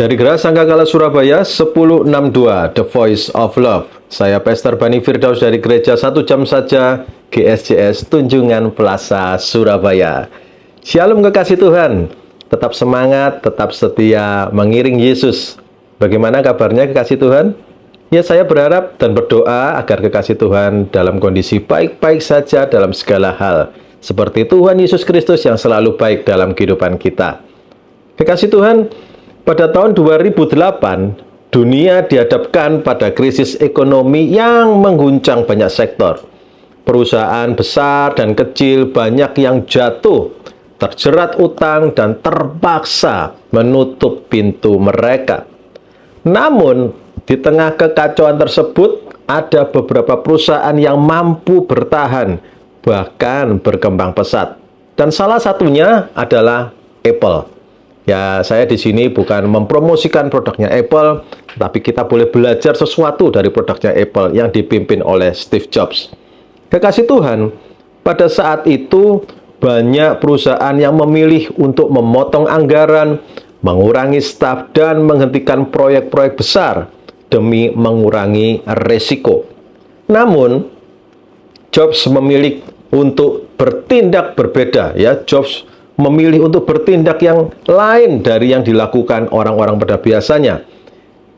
Dari Geraha Sangkakala Surabaya 1062 The Voice of Love. Saya Pastor Bani Firdaus dari Gereja 1 Jam Saja GSJS Tunjungan Plaza Surabaya. Shalom kekasih Tuhan. Tetap semangat, tetap setia mengiring Yesus. Bagaimana kabarnya kekasih Tuhan? Ya, saya berharap dan berdoa agar kekasih Tuhan dalam kondisi baik-baik saja dalam segala hal. Seperti Tuhan Yesus Kristus yang selalu baik dalam kehidupan kita. Kekasih Tuhan, pada tahun 2008, dunia dihadapkan pada krisis ekonomi yang mengguncang banyak sektor. Perusahaan besar dan kecil banyak yang jatuh, terjerat utang, dan terpaksa menutup pintu mereka. Namun, di tengah kekacauan tersebut, ada beberapa perusahaan yang mampu bertahan, bahkan berkembang pesat. Dan salah satunya adalah Apple. Ya, saya di sini bukan mempromosikan produknya Apple, tapi kita boleh belajar sesuatu dari produknya Apple yang dipimpin oleh Steve Jobs. Kekasih Tuhan, pada saat itu banyak perusahaan yang memilih untuk memotong anggaran, mengurangi staf, dan menghentikan proyek-proyek besar demi mengurangi resiko. Namun, Jobs memilih untuk bertindak berbeda. Ya, Jobs memilih untuk bertindak yang lain dari yang dilakukan orang-orang pada biasanya.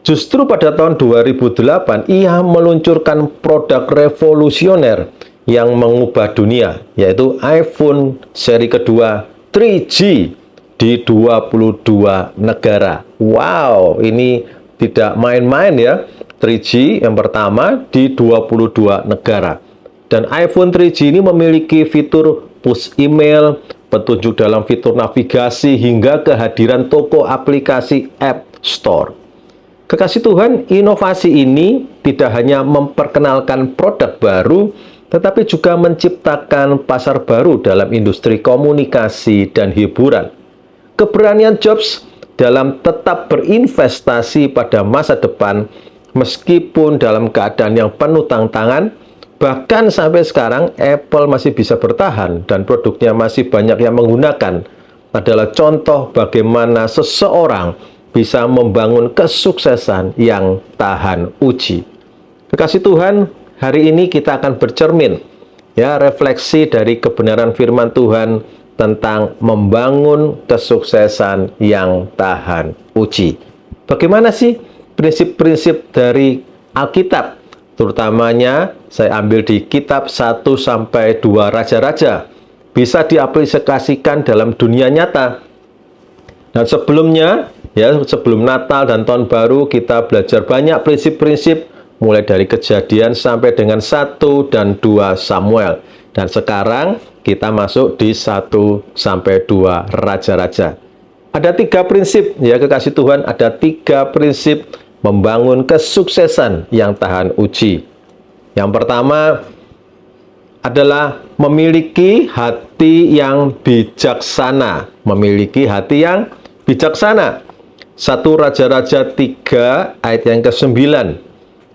Justru pada tahun 2008, ia meluncurkan produk revolusioner yang mengubah dunia, yaitu iPhone seri kedua 3G di 22 negara. Wow, ini tidak main-main ya. 3G yang pertama di 22 negara. Dan iPhone 3G ini memiliki fitur push email, petunjuk dalam fitur navigasi, hingga kehadiran toko aplikasi App Store. Kekasih Tuhan, inovasi ini tidak hanya memperkenalkan produk baru, tetapi juga menciptakan pasar baru dalam industri komunikasi dan hiburan. Keberanian Jobs dalam tetap berinvestasi pada masa depan, meskipun dalam keadaan yang penuh tantangan. Bahkan sampai sekarang Apple masih bisa bertahan dan produknya masih banyak yang menggunakan, adalah contoh bagaimana seseorang bisa membangun kesuksesan yang tahan uji. Kekasih Tuhan, hari ini kita akan bercermin, ya, refleksi dari kebenaran firman Tuhan tentang membangun kesuksesan yang tahan uji. Bagaimana sih prinsip-prinsip dari Alkitab? Terutamanya saya ambil di kitab 1-2 Raja-Raja. Bisa diaplikasikan dalam dunia nyata. Dan sebelumnya, ya, sebelum Natal dan Tahun Baru, kita belajar banyak prinsip-prinsip mulai dari Kejadian sampai dengan 1 dan 2 Samuel. Dan sekarang kita masuk di 1-2 Raja-Raja. Ada 3 prinsip, ya kekasih Tuhan, ada 3 prinsip membangun kesuksesan yang tahan uji. Yang pertama adalah memiliki hati yang bijaksana. Memiliki hati yang bijaksana. 1 Raja-Raja 3 ayat yang ke-9.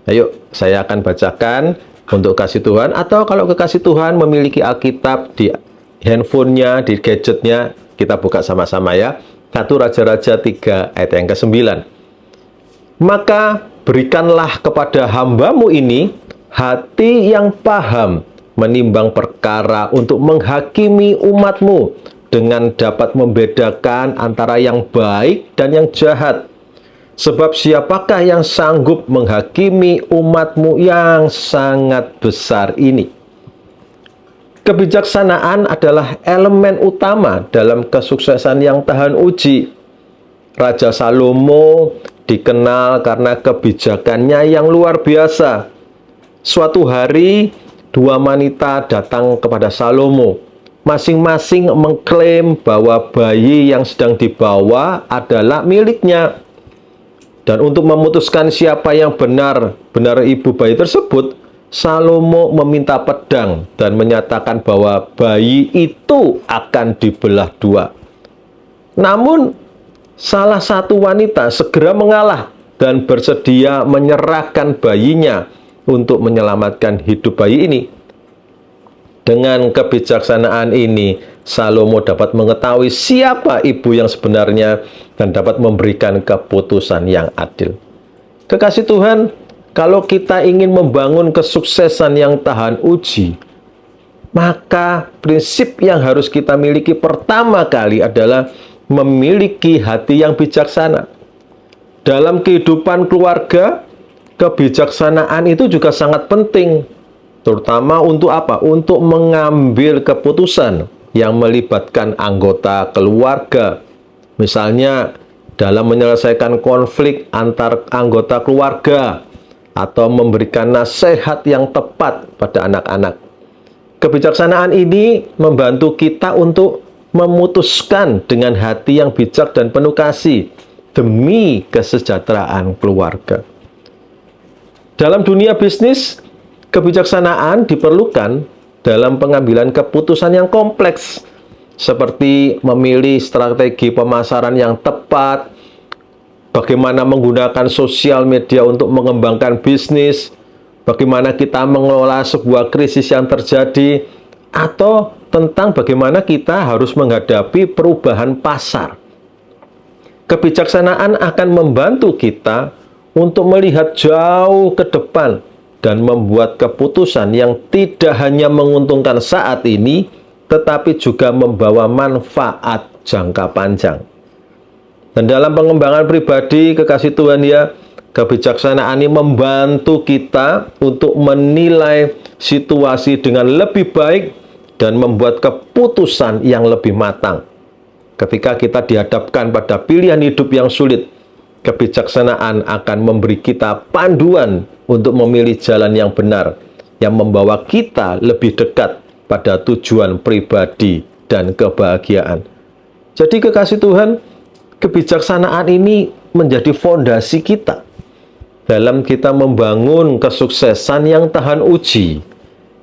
Ayo, saya akan bacakan untuk kasih Tuhan. Atau kalau kekasih Tuhan memiliki Alkitab di handphonenya, di gadgetnya, kita buka sama-sama ya. 1 Raja-Raja 3 ayat yang ke-9. Maka berikanlah kepada hambamu ini hati yang paham menimbang perkara untuk menghakimi umatmu dengan dapat membedakan antara yang baik dan yang jahat. Sebab siapakah yang sanggup menghakimi umatmu yang sangat besar ini? Kebijaksanaan adalah elemen utama dalam kesuksesan yang tahan uji. Raja Salomo dikenal karena kebijakannya yang luar biasa. Suatu hari, 2 wanita datang kepada Salomo. Masing-masing mengklaim bahwa bayi yang sedang dibawa adalah miliknya. Dan untuk memutuskan siapa yang benar ibu bayi tersebut, Salomo meminta pedang dan menyatakan bahwa bayi itu akan dibelah 2. Namun, salah satu wanita segera mengalah dan bersedia menyerahkan bayinya untuk menyelamatkan hidup bayi ini. Dengan kebijaksanaan ini, Salomo dapat mengetahui siapa ibu yang sebenarnya dan dapat memberikan keputusan yang adil. Kekasih Tuhan, kalau kita ingin membangun kesuksesan yang tahan uji, maka prinsip yang harus kita miliki pertama kali adalah memiliki hati yang bijaksana. Dalam kehidupan keluarga, kebijaksanaan itu juga sangat penting, terutama untuk apa? Untuk mengambil keputusan yang melibatkan anggota keluarga. Misalnya, dalam menyelesaikan konflik antar anggota keluarga, atau memberikan nasihat yang tepat pada anak-anak. Kebijaksanaan ini membantu kita untuk memutuskan dengan hati yang bijak dan penuh kasih demi kesejahteraan keluarga. Dalam dunia bisnis, kebijaksanaan diperlukan dalam pengambilan keputusan yang kompleks, seperti memilih strategi pemasaran yang tepat, bagaimana menggunakan sosial media untuk mengembangkan bisnis, bagaimana kita mengelola sebuah krisis yang terjadi, atau tentang bagaimana kita harus menghadapi perubahan pasar. Kebijaksanaan akan membantu kita untuk melihat jauh ke depan dan membuat keputusan yang tidak hanya menguntungkan saat ini, tetapi juga membawa manfaat jangka panjang. Dan dalam pengembangan pribadi, kekasih Tuhan ya, kebijaksanaan ini membantu kita untuk menilai situasi dengan lebih baik dan membuat keputusan yang lebih matang. Ketika kita dihadapkan pada pilihan hidup yang sulit, kebijaksanaan akan memberi kita panduan untuk memilih jalan yang benar, yang membawa kita lebih dekat pada tujuan pribadi dan kebahagiaan. Jadi kekasih Tuhan, kebijaksanaan ini menjadi fondasi kita dalam kita membangun kesuksesan yang tahan uji.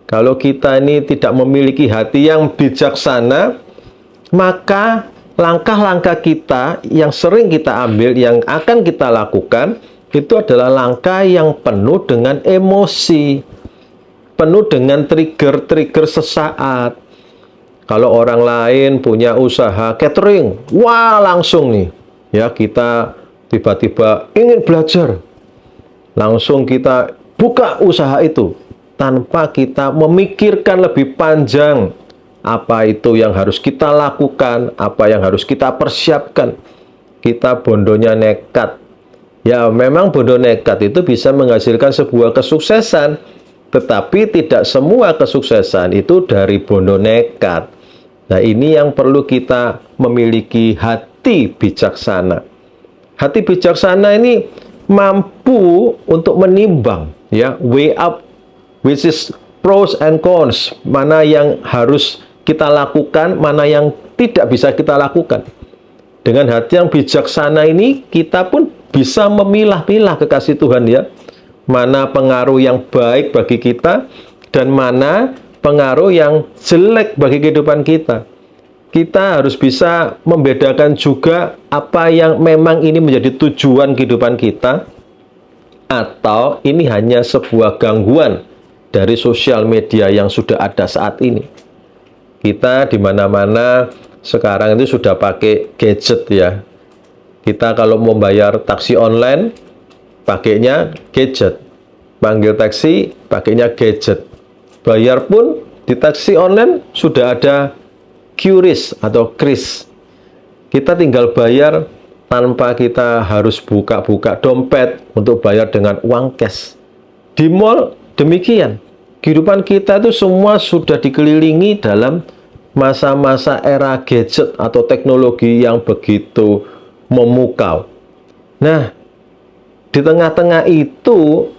Kalau kita ini tidak memiliki hati yang bijaksana, maka langkah-langkah kita yang sering kita ambil, yang akan kita lakukan, itu adalah langkah yang penuh dengan emosi, penuh dengan trigger-trigger sesaat. Kalau orang lain punya usaha catering, wah langsung nih, ya kita tiba-tiba ingin belajar, langsung kita buka usaha itu, tanpa kita memikirkan lebih panjang apa itu yang harus kita lakukan, apa yang harus kita persiapkan. Kita bondonya nekat. Ya memang bondo nekat itu bisa menghasilkan sebuah kesuksesan, tetapi tidak semua kesuksesan itu dari bondo nekat. Nah ini yang perlu kita memiliki hati bijaksana. Hati bijaksana ini mampu untuk menimbang, ya, weigh up, which is pros and cons, mana yang harus kita lakukan, mana yang tidak bisa kita lakukan. Dengan hati yang bijaksana ini, kita pun bisa memilah-milah, kekasih Tuhan ya, mana pengaruh yang baik bagi kita dan mana pengaruh yang jelek bagi kehidupan kita. Kita harus bisa membedakan juga apa yang memang ini menjadi tujuan kehidupan kita, atau ini hanya sebuah gangguan dari sosial media yang sudah ada saat ini. Kita di mana-mana sekarang itu sudah pakai gadget ya. Kita kalau mau bayar taksi online, pakainya gadget. Panggil taksi, pakainya gadget. Bayar pun di taksi online sudah ada QRIS atau kris. Kita tinggal bayar tanpa kita harus buka-buka dompet untuk bayar dengan uang cash. Di mall demikian. Kehidupan kita itu semua sudah dikelilingi dalam masa-masa era gadget atau teknologi yang begitu memukau. Nah, di tengah-tengah itu,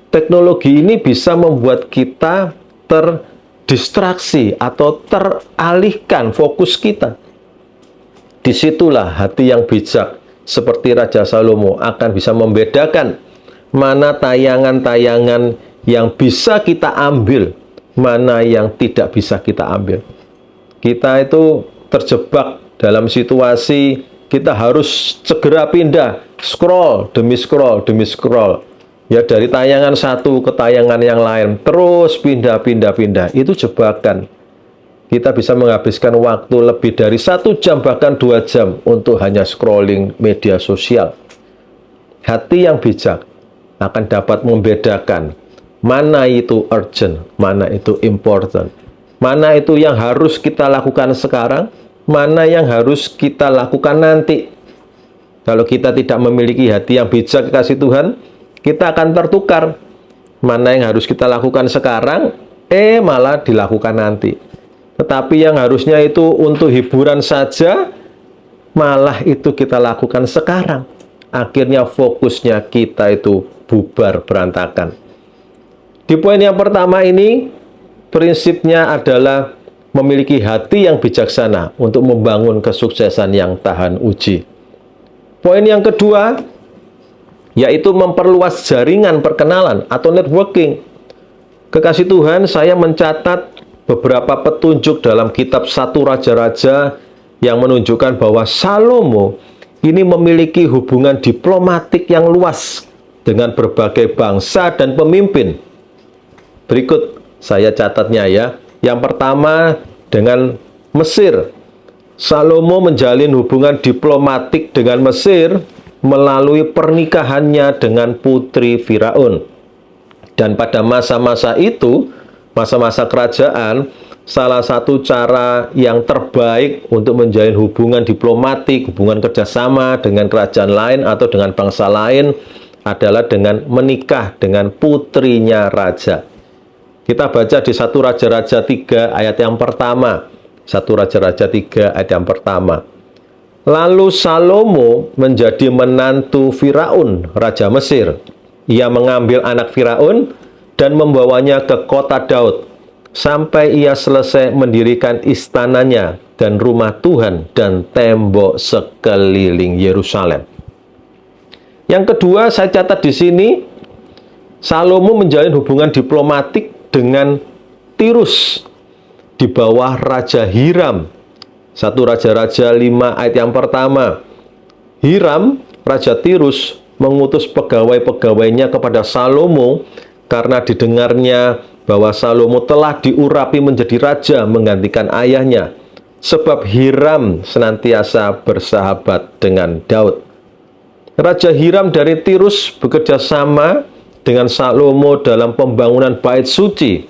teknologi ini bisa membuat kita terdistraksi atau teralihkan fokus kita. Disitulah hati yang bijak seperti Raja Salomo akan bisa membedakan mana tayangan-tayangan yang bisa kita ambil, mana yang tidak bisa kita ambil. Kita itu terjebak dalam situasi kita harus segera pindah, scroll demi scroll demi scroll. Ya dari tayangan satu ke tayangan yang lain, terus pindah. Itu jebakan. kita bisa menghabiskan waktu lebih dari 1 jam bahkan 2 jam untuk hanya scrolling media sosial. Hati yang bijak akan dapat membedakan mana itu urgent, mana itu important, mana itu yang harus kita lakukan sekarang, mana yang harus kita lakukan nanti. Kalau kita tidak memiliki hati yang bijak, kasih Tuhan, kita akan tertukar. Mana yang harus kita lakukan sekarang, malah dilakukan nanti. Tetapi yang harusnya itu untuk hiburan saja, malah itu kita lakukan sekarang. Akhirnya fokusnya kita itu bubar berantakan. Di poin yang pertama ini, prinsipnya adalah memiliki hati yang bijaksana untuk membangun kesuksesan yang tahan uji. Poin yang kedua, yaitu memperluas jaringan perkenalan atau networking. Kekasih Tuhan, saya mencatat beberapa petunjuk dalam kitab 1 Raja-Raja yang menunjukkan bahwa Salomo ini memiliki hubungan diplomatik yang luas dengan berbagai bangsa dan pemimpin. Berikut saya catatnya ya. Yang pertama dengan Mesir. Salomo menjalin hubungan diplomatik dengan Mesir melalui pernikahannya dengan putri Firaun. Dan pada masa-masa itu, masa-masa kerajaan, salah satu cara yang terbaik untuk menjalin hubungan diplomatik, hubungan kerjasama dengan kerajaan lain atau dengan bangsa lain adalah dengan menikah dengan putrinya raja. Kita baca di 1 Raja-Raja 3 ayat yang pertama. 1 Raja-Raja 3 ayat yang pertama. Lalu Salomo menjadi menantu Firaun, raja Mesir. Ia mengambil anak Firaun dan membawanya ke kota Daud, sampai ia selesai mendirikan istananya dan rumah Tuhan dan tembok sekeliling Yerusalem. Yang kedua, saya catat di sini, Salomo menjalin hubungan diplomatik dengan Tirus di bawah Raja Hiram. 1 Raja-Raja 5 ayat yang pertama. Hiram, Raja Tirus, mengutus pegawai-pegawainya kepada Salomo karena didengarnya bahwa Salomo telah diurapi menjadi raja menggantikan ayahnya, sebab Hiram senantiasa bersahabat dengan Daud. Raja Hiram dari Tirus bekerja sama dengan Salomo dalam pembangunan bait suci,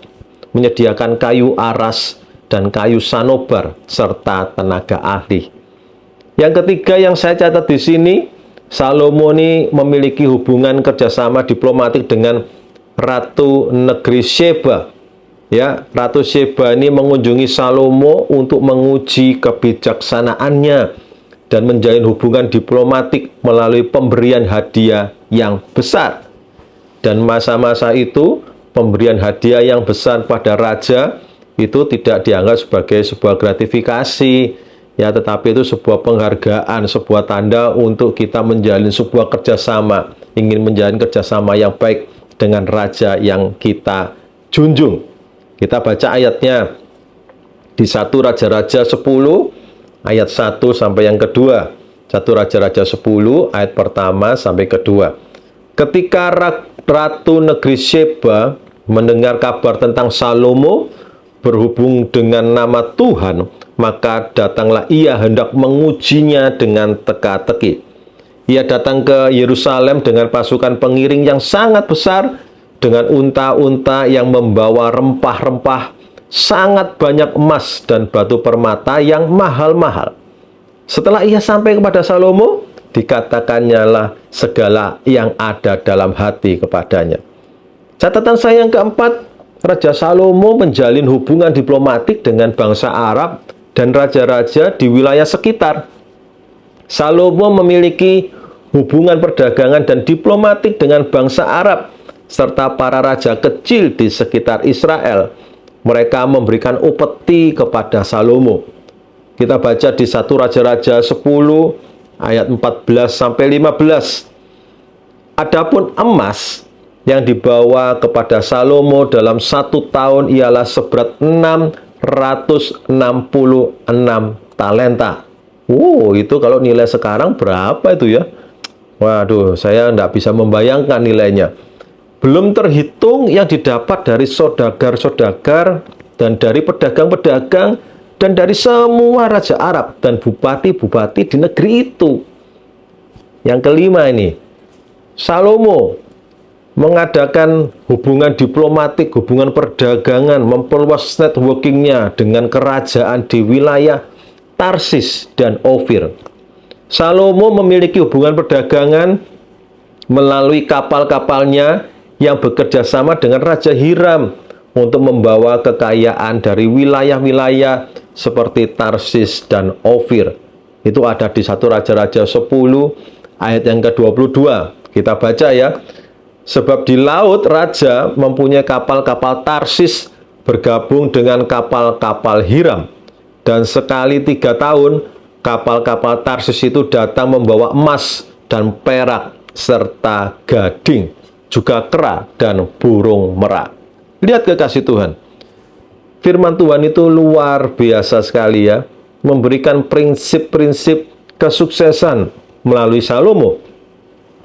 menyediakan kayu aras dan kayu sanobar serta tenaga ahli. Yang ketiga yang saya catat di sini, Salomo ini memiliki hubungan kerjasama diplomatik dengan Ratu Negeri Sheba. Ya, Ratu Sheba ini mengunjungi Salomo untuk menguji kebijaksanaannya dan menjalin hubungan diplomatik melalui pemberian hadiah yang besar. Dan masa-masa itu, pemberian hadiah yang besar pada raja itu tidak dianggap sebagai sebuah gratifikasi, ya, tetapi itu sebuah penghargaan, sebuah tanda untuk kita menjalin sebuah kerjasama, ingin menjalin kerjasama yang baik dengan raja yang kita junjung. Kita baca ayatnya di 1 Raja-Raja 10 ayat 1 sampai yang kedua. 1 Raja-Raja 10 ayat pertama sampai kedua. Ketika Ratu Negeri Sheba mendengar kabar tentang Salomo berhubung dengan nama Tuhan, maka datanglah ia hendak mengujinya dengan teka-teki. Ia datang ke Yerusalem dengan pasukan pengiring yang sangat besar, dengan unta-unta yang membawa rempah-rempah, sangat banyak emas dan batu permata yang mahal-mahal. Setelah ia sampai kepada Salomo, dikatakannya lah segala yang ada dalam hati kepadanya. Catatan saya yang keempat, Raja Salomo menjalin hubungan diplomatik dengan bangsa Arab dan raja-raja di wilayah sekitar. Salomo memiliki hubungan perdagangan dan diplomatik dengan bangsa Arab serta para raja kecil di sekitar Israel. Mereka memberikan upeti kepada Salomo. Kita baca di 1 Raja-Raja 10 ayat 14 sampai 15. Adapun emas yang dibawa kepada Salomo dalam 1 tahun ialah seberat 666 talenta. Itu kalau nilai sekarang berapa itu ya? Waduh, saya tidak bisa membayangkan nilainya. Belum terhitung yang didapat dari saudagar-saudagar dan dari pedagang-pedagang dan dari semua raja Arab dan bupati-bupati di negeri itu. Yang kelima ini, Salomo mengadakan hubungan diplomatik, hubungan perdagangan, memperluas networkingnya dengan kerajaan di wilayah Tarsis dan Ofir. Salomo memiliki hubungan perdagangan melalui kapal-kapalnya yang bekerja sama dengan Raja Hiram untuk membawa kekayaan dari wilayah-wilayah seperti Tarsis dan Ofir. Itu ada di 1 Raja-Raja 10 ayat yang ke-22. Kita baca ya. Sebab di laut raja mempunyai kapal-kapal Tarsis bergabung dengan kapal-kapal Hiram. Dan sekali 3 tahun, kapal-kapal Tarsis itu datang membawa emas dan perak serta gading, juga kera dan burung merak. Lihat kekasih Tuhan. Firman Tuhan itu luar biasa sekali ya. Memberikan prinsip-prinsip kesuksesan melalui Salomo.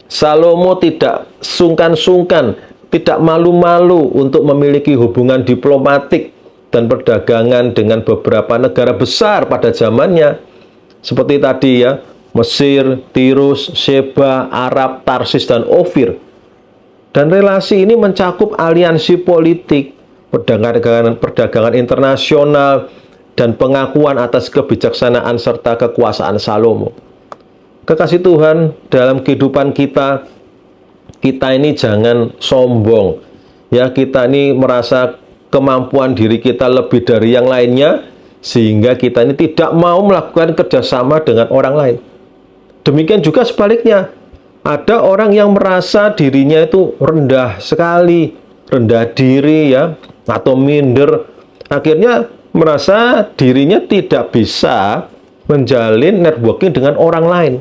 Salomo tidak sungkan-sungkan, tidak malu-malu untuk memiliki hubungan diplomatik dan perdagangan dengan beberapa negara besar pada zamannya. Seperti tadi ya, Mesir, Tirus, Sheba, Arab, Tarsis, dan Ofir. Dan relasi ini mencakup aliansi politik, perdagangan internasional, dan pengakuan atas kebijaksanaan serta kekuasaan Salomo. Kekasih Tuhan, dalam kehidupan kita ini jangan sombong. Ya, kita ini merasa kemampuan diri kita lebih dari yang lainnya, sehingga kita ini tidak mau melakukan kerjasama dengan orang lain. Demikian juga sebaliknya, ada orang yang merasa dirinya itu rendah sekali, rendah diri ya, atau minder. Akhirnya merasa dirinya tidak bisa menjalin networking dengan orang lain.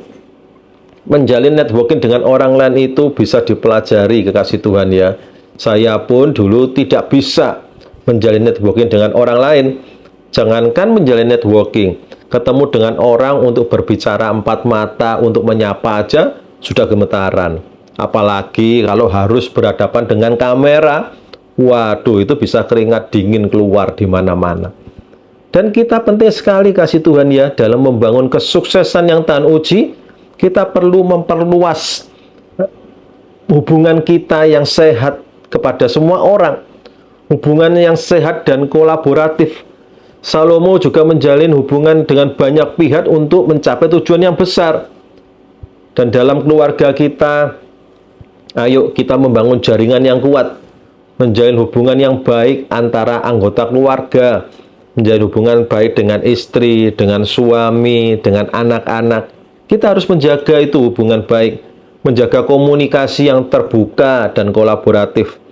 Menjalin networking dengan orang lain itu bisa dipelajari, kekasih Tuhan ya. Saya pun dulu tidak bisa menjalin networking dengan orang lain. Jangankan menjalin networking, ketemu dengan orang untuk berbicara empat mata, untuk menyapa aja sudah gemetaran. Apalagi kalau harus berhadapan dengan kamera, waduh itu bisa keringat dingin keluar di mana-mana. Dan kita penting sekali kasih Tuhan ya, dalam membangun kesuksesan yang tahan uji, kita perlu memperluas hubungan kita yang sehat kepada semua orang. Hubungan yang sehat dan kolaboratif. Salomo juga menjalin hubungan dengan banyak pihak untuk mencapai tujuan yang besar. Dan dalam keluarga kita, ayo kita membangun jaringan yang kuat. Menjalin hubungan yang baik antara anggota keluarga. Menjalin hubungan baik dengan istri, dengan suami, dengan anak-anak. Kita harus menjaga itu hubungan baik, menjaga komunikasi yang terbuka dan kolaboratif.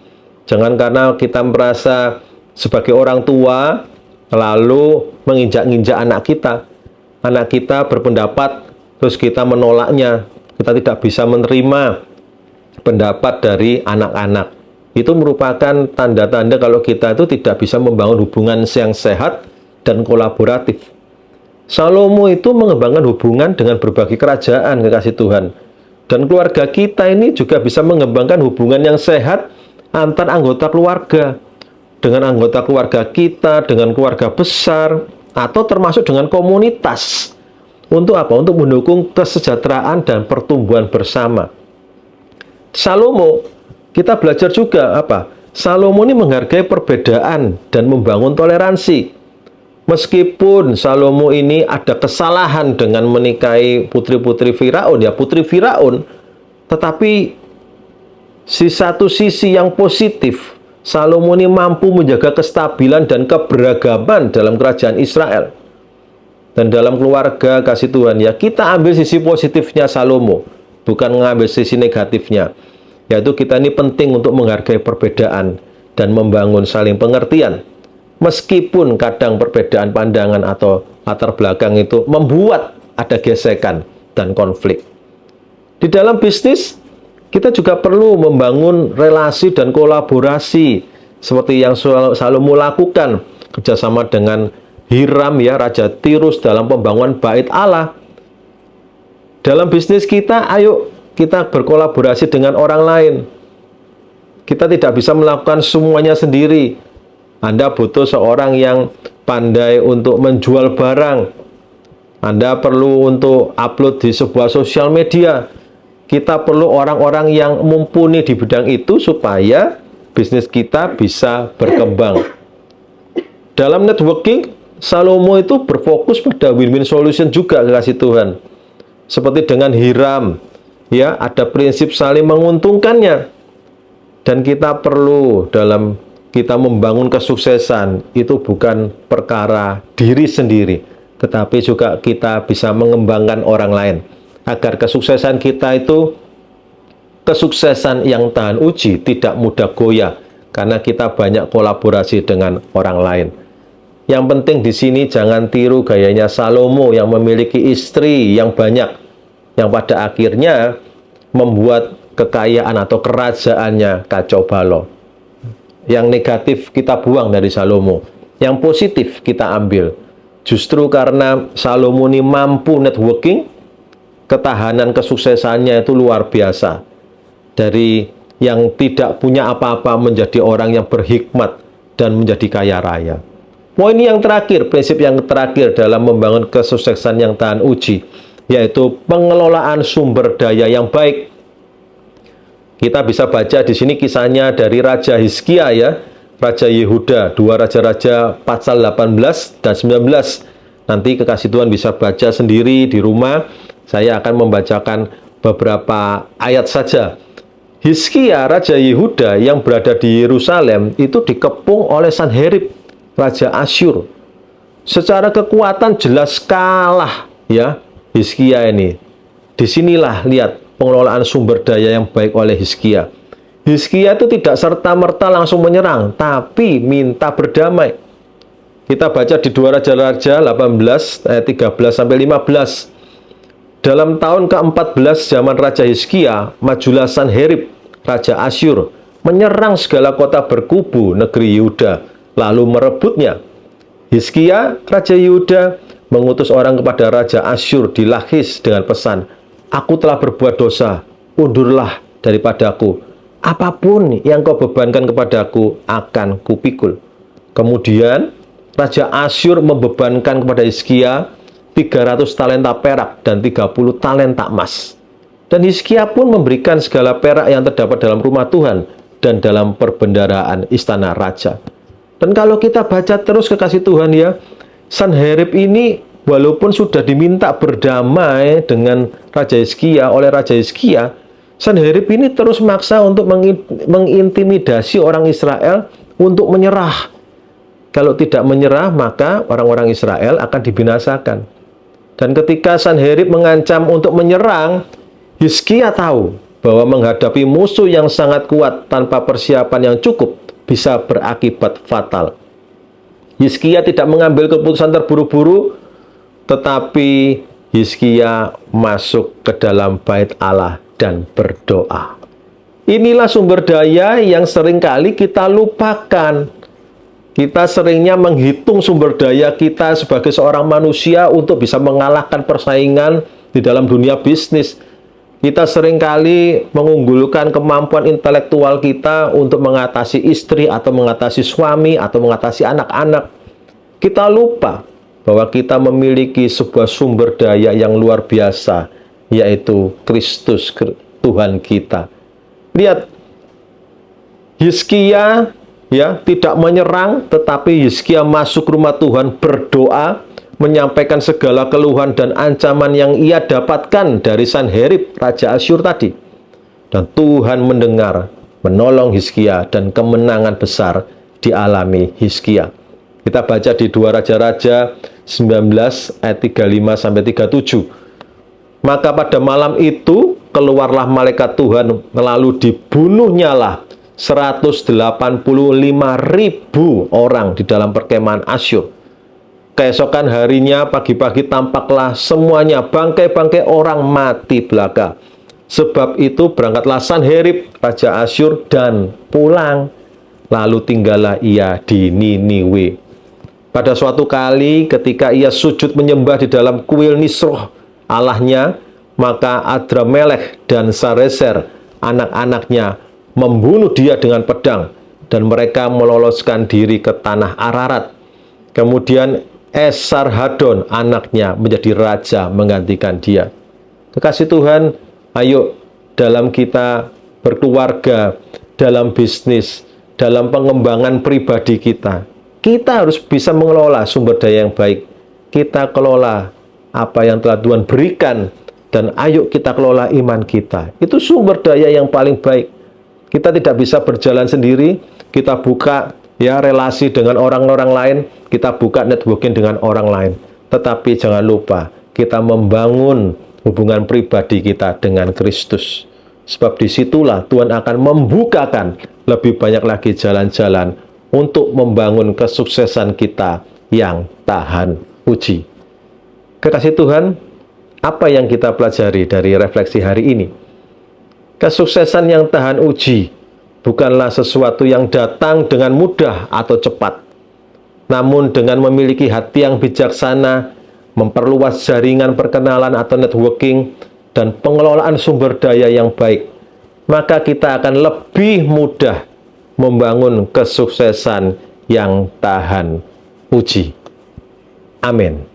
Jangan karena kita merasa sebagai orang tua, lalu menginjak-injak anak kita. Anak kita berpendapat, terus kita menolaknya. Kita tidak bisa menerima pendapat dari anak-anak. Itu merupakan tanda-tanda kalau kita itu tidak bisa membangun hubungan yang sehat dan kolaboratif. Salomo itu mengembangkan hubungan dengan berbagai kerajaan, kekasih Tuhan. Dan keluarga kita ini juga bisa mengembangkan hubungan yang sehat antar anggota keluarga. Dengan anggota keluarga kita, dengan keluarga besar, atau termasuk dengan komunitas. Untuk apa? Untuk mendukung kesejahteraan dan pertumbuhan bersama. Salomo, kita belajar juga apa? Salomo ini menghargai perbedaan dan membangun toleransi. Meskipun Salomo ini ada kesalahan dengan menikahi putri-putri Firaun, ya putri Firaun, tetapi satu sisi yang positif, Salomo ini mampu menjaga kestabilan dan keberagaman dalam kerajaan Israel. Dan dalam keluarga kasih Tuhan ya, kita ambil sisi positifnya Salomo, bukan mengambil sisi negatifnya. Yaitu kita ini penting untuk menghargai perbedaan dan membangun saling pengertian. Meskipun kadang perbedaan pandangan atau latar belakang itu membuat ada gesekan dan konflik. Di dalam bisnis, kita juga perlu membangun relasi dan kolaborasi seperti yang Salomo lakukan kerjasama dengan Hiram ya, Raja Tirus dalam pembangunan bait Allah. Dalam bisnis kita, ayo kita berkolaborasi dengan orang lain. Kita tidak bisa melakukan semuanya sendiri. Anda butuh seorang yang pandai untuk menjual barang, Anda perlu untuk upload di sebuah sosial media. Kita perlu orang-orang yang mumpuni di bidang itu supaya bisnis kita bisa berkembang. Dalam networking, Salomo itu berfokus pada win-win solution juga, kasih Tuhan. Seperti dengan Hiram, ya, ada prinsip saling menguntungkannya. Dan kita perlu dalam kita membangun kesuksesan itu bukan perkara diri sendiri, tetapi juga kita bisa mengembangkan orang lain. Agar kesuksesan kita itu kesuksesan yang tahan uji, tidak mudah goyah, karena kita banyak kolaborasi dengan orang lain. Yang penting di sini jangan tiru gayanya Salomo yang memiliki istri yang banyak, yang pada akhirnya membuat kekayaan atau kerajaannya kacau balau. Yang negatif kita buang dari Salomo, yang positif kita ambil. Justru karena Salomo ini mampu networking, ketahanan kesuksesannya itu luar biasa. Dari yang tidak punya apa-apa menjadi orang yang berhikmat dan menjadi kaya raya. Poin yang terakhir, prinsip yang terakhir dalam membangun kesuksesan yang tahan uji, yaitu pengelolaan sumber daya yang baik. Kita bisa baca di sini kisahnya dari Raja Hizkia, ya, Raja Yehuda, 2 Raja-Raja pasal 18 dan 19. Nanti kekasih Tuhan bisa baca sendiri di rumah. Saya akan membacakan beberapa ayat saja. Hizkia, Raja Yehuda yang berada di Yerusalem itu dikepung oleh Sanherib, Raja Asyur. Secara kekuatan jelas kalah, ya, Hizkia ini. Disinilah lihat pengelolaan sumber daya yang baik oleh Hizkia. Hizkia itu tidak serta-merta langsung menyerang, tapi minta berdamai. Kita baca di 2 Raja-Raja 18 ayat 13 sampai 15. Dalam tahun ke-14 zaman Raja Hizkia, majulah Sanherib, Raja Asyur, menyerang segala kota berkubu negeri Yehuda, lalu merebutnya. Hizkia, Raja Yehuda, mengutus orang kepada Raja Asyur di Lakhis dengan pesan, "Aku telah berbuat dosa, undurlah daripadaku. Apapun yang kau bebankan kepadaku akan kupikul." Kemudian Raja Asyur membebankan kepada Hizkia 300 talenta perak dan 30 talenta emas. Dan Hizkia pun memberikan segala perak yang terdapat dalam rumah Tuhan dan dalam perbendaharaan istana raja. Dan kalau kita baca terus kekasih Tuhan, ya, Sanherib ini walaupun sudah diminta berdamai dengan Raja Hizkia oleh Raja Hizkia, Sanherib ini terus maksa untuk mengintimidasi orang Israel untuk menyerah. Kalau tidak menyerah, maka orang-orang Israel akan dibinasakan. Dan ketika Sanherib mengancam untuk menyerang, Hizkia tahu bahwa menghadapi musuh yang sangat kuat tanpa persiapan yang cukup bisa berakibat fatal. Hizkia tidak mengambil keputusan terburu-buru, tetapi Hizkia masuk ke dalam bait Allah dan berdoa. Inilah sumber daya yang seringkali kita lupakan. Kita seringnya menghitung sumber daya kita sebagai seorang manusia untuk bisa mengalahkan persaingan di dalam dunia bisnis. Kita seringkali mengunggulkan kemampuan intelektual kita untuk mengatasi istri atau mengatasi suami atau mengatasi anak-anak. Kita lupa bahwa kita memiliki sebuah sumber daya yang luar biasa, yaitu Kristus Tuhan kita. Lihat, Hizkia, ya, tidak menyerang, tetapi Hizkia masuk rumah Tuhan, berdoa, menyampaikan segala keluhan dan ancaman yang ia dapatkan dari Sanherib, Raja Asyur tadi. Dan Tuhan mendengar, menolong Hizkia, dan kemenangan besar dialami Hizkia. Kita baca di 2 Raja-Raja 19 ayat 35 sampai 37. Maka pada malam itu keluarlah malaikat Tuhan, lalu dibunuhnyalah 185.000 orang di dalam perkemahan Asyur. Keesokan harinya pagi-pagi tampaklah semuanya bangkai-bangkai orang mati belaka. Sebab itu berangkatlah Sanherib, Raja Asyur, dan pulang. Lalu tinggallah ia di Niniwe. Pada suatu kali ketika ia sujud menyembah di dalam kuil Nisroh Allahnya, maka Adramelech dan Sarezer anak-anaknya membunuh dia dengan pedang, dan mereka meloloskan diri ke tanah Ararat. Kemudian Esarhadon, anaknya, menjadi raja menggantikan dia. Kekasih Tuhan, ayo dalam kita berkeluarga, dalam bisnis, dalam pengembangan pribadi kita harus bisa mengelola sumber daya yang baik. Kita kelola apa yang telah Tuhan berikan, dan ayo kita kelola iman kita. Itu sumber daya yang paling baik. Kita tidak bisa berjalan sendiri, kita buka relasi dengan orang-orang lain, kita buka networking dengan orang lain. Tetapi jangan lupa, kita membangun hubungan pribadi kita dengan Kristus. Sebab disitulah Tuhan akan membukakan lebih banyak lagi jalan-jalan untuk membangun kesuksesan kita yang tahan uji. Kekasih Tuhan, apa yang kita pelajari dari refleksi hari ini? Kesuksesan yang tahan uji bukanlah sesuatu yang datang dengan mudah atau cepat. Namun dengan memiliki hati yang bijaksana, memperluas jaringan perkenalan atau networking, dan pengelolaan sumber daya yang baik, maka kita akan lebih mudah membangun kesuksesan yang tahan uji. Amin.